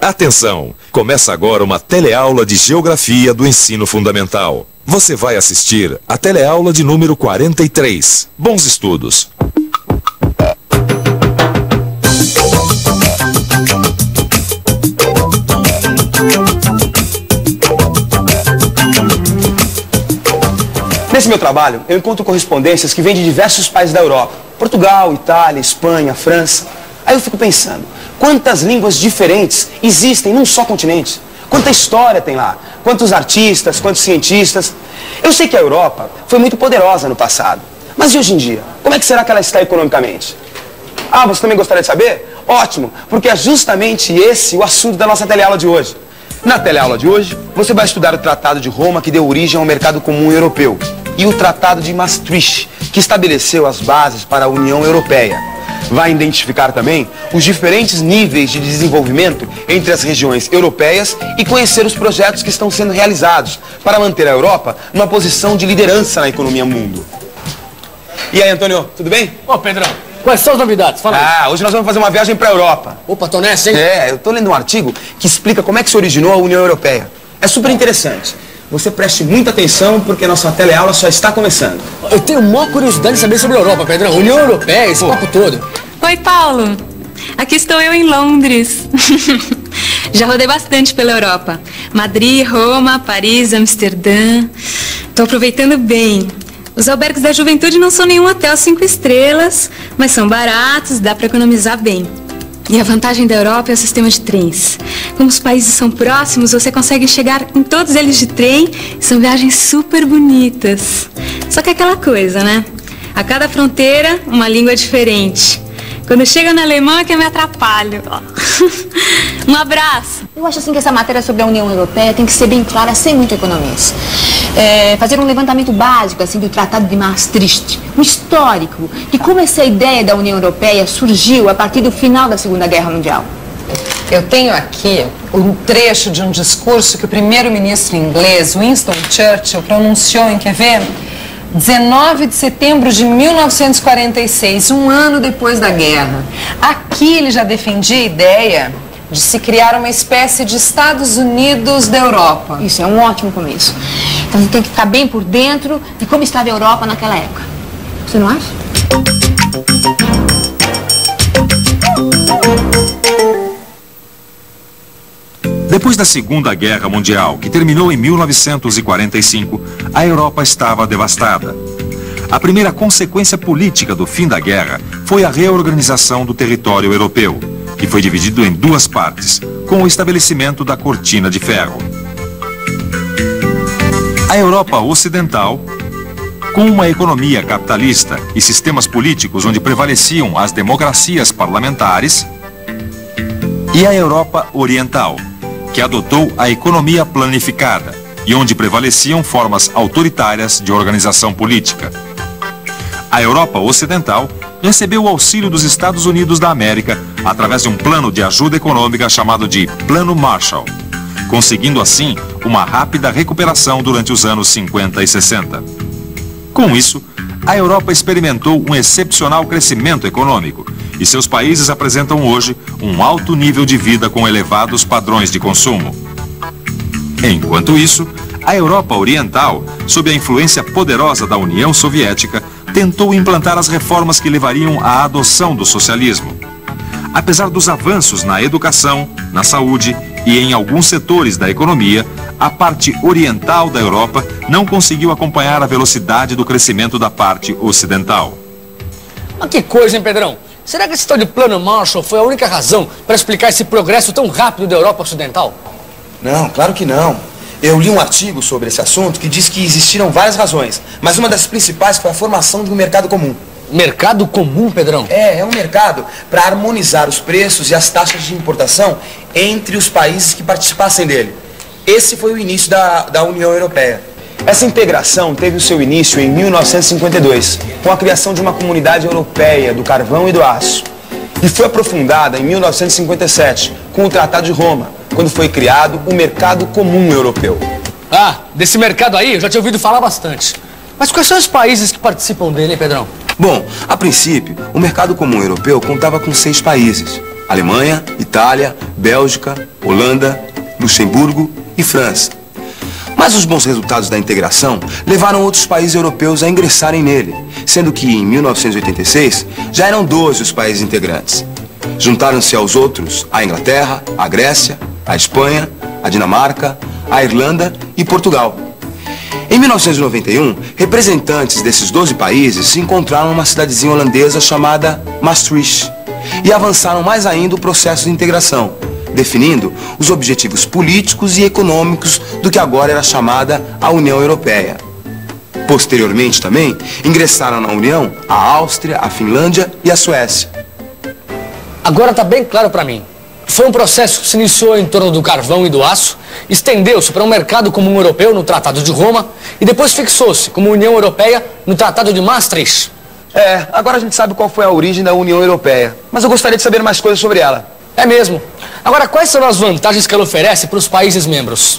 Atenção! Começa agora uma teleaula de Geografia do Ensino Fundamental. Você vai assistir a teleaula de número 43. Bons estudos! Nesse meu trabalho, eu encontro correspondências que vêm de diversos países da Europa. Portugal, Itália, Espanha, França. Aí eu fico pensando, quantas línguas diferentes existem num só continente? Quanta história tem lá? Quantos artistas, quantos cientistas? Eu sei que a Europa foi muito poderosa no passado. Mas e hoje em dia? Como é que será que ela está economicamente? Ah, você também gostaria de saber? Ótimo, porque é justamente esse o assunto da nossa teleaula de hoje. Na teleaula de hoje, você vai estudar o Tratado de Roma que deu origem ao mercado comum europeu e o Tratado de Maastricht, que estabeleceu as bases para a União Europeia. Vai identificar também os diferentes níveis de desenvolvimento entre as regiões europeias e conhecer os projetos que estão sendo realizados para manter a Europa numa posição de liderança na economia mundo. E aí, Antônio, tudo bem? Ô, Pedrão, quais são as novidades? Fala aí. Hoje nós vamos fazer uma viagem para a Europa. Opa, tô nessa, hein? Eu tô lendo um artigo que explica como é que se originou a União Europeia. É super interessante. Você preste muita atenção porque a nossa teleaula só está começando. Eu tenho maior curiosidade de saber sobre a Europa, Pedrão. União Europeia, esse papo todo. Oi, Paulo. Aqui estou eu em Londres. Já rodei bastante pela Europa. Madrid, Roma, Paris, Amsterdã. Tô aproveitando bem. Os albergues da juventude não são nenhum hotel 5 estrelas, mas são baratos, dá para economizar bem. E a vantagem da Europa é o sistema de trens. Como os países são próximos, você consegue chegar em todos eles de trem. São viagens super bonitas. Só que é aquela coisa, né? A cada fronteira, uma língua diferente. Quando chega no alemão é que eu me atrapalho. Um abraço. Eu acho assim que essa matéria sobre a União Europeia tem que ser bem clara, sem muito economia. Fazer um levantamento básico assim do Tratado de Maastricht, um histórico de como essa ideia da União Europeia surgiu a partir do final da Segunda Guerra Mundial. Eu tenho aqui um trecho de um discurso que o primeiro-ministro inglês, Winston Churchill, pronunciou em, quer ver? 19 de setembro de 1946, um ano depois da guerra. Aqui ele já defendia a ideia de se criar uma espécie de Estados Unidos da Europa. Isso é um ótimo começo. Então a gente tem que ficar bem por dentro de como estava a Europa naquela época. Você não acha? Depois da Segunda Guerra Mundial, que terminou em 1945, a Europa estava devastada. A primeira consequência política do fim da guerra foi a reorganização do território europeu, que foi dividido em duas partes, com o estabelecimento da Cortina de Ferro. A Europa Ocidental, com uma economia capitalista e sistemas políticos onde prevaleciam as democracias parlamentares, e a Europa Oriental, que adotou a economia planificada e onde prevaleciam formas autoritárias de organização política. A Europa Ocidental recebeu o auxílio dos Estados Unidos da América através de um plano de ajuda econômica chamado de Plano Marshall, conseguindo assim uma rápida recuperação durante os anos 50 e 60. Com isso, a Europa experimentou um excepcional crescimento econômico e seus países apresentam hoje um alto nível de vida com elevados padrões de consumo. Enquanto isso, a Europa Oriental, sob a influência poderosa da União Soviética, tentou implantar as reformas que levariam à adoção do socialismo. Apesar dos avanços na educação, na saúde e em alguns setores da economia, a parte oriental da Europa não conseguiu acompanhar a velocidade do crescimento da parte ocidental. Mas que coisa, hein, Pedrão? Será que esse tal de Plano Marshall foi a única razão para explicar esse progresso tão rápido da Europa Ocidental? Não, claro que não. Eu li um artigo sobre esse assunto que diz que existiram várias razões, mas uma das principais foi a formação de um mercado comum. Mercado comum, Pedrão? É um mercado para harmonizar os preços e as taxas de importação entre os países que participassem dele. Esse foi o início da União Europeia. Essa integração teve o seu início em 1952, com a criação de uma comunidade europeia do carvão e do aço. E foi aprofundada em 1957, com o Tratado de Roma, quando foi criado o Mercado Comum Europeu. Ah, desse mercado aí eu já tinha ouvido falar bastante. Mas quais são os países que participam dele, hein, Pedrão? Bom, a princípio, o Mercado Comum Europeu contava com 6 países. Alemanha, Itália, Bélgica, Holanda, Luxemburgo e França. Mas os bons resultados da integração levaram outros países europeus a ingressarem nele, sendo que em 1986 já eram 12 os países integrantes. Juntaram-se aos outros a Inglaterra, a Grécia, a Espanha, a Dinamarca, a Irlanda e Portugal. Em 1991, representantes desses 12 países se encontraram numa cidadezinha holandesa chamada Maastricht e avançaram mais ainda o processo de integração, definindo os objetivos políticos e econômicos do que agora era chamada a União Europeia. Posteriormente também, ingressaram na União a Áustria, a Finlândia e a Suécia. Agora está bem claro para mim. Foi um processo que se iniciou em torno do carvão e do aço, estendeu-se para um mercado comum europeu no Tratado de Roma e depois fixou-se como União Europeia no Tratado de Maastricht. Agora a gente sabe qual foi a origem da União Europeia, mas eu gostaria de saber mais coisas sobre ela. É mesmo. Agora, quais são as vantagens que ela oferece para os países membros?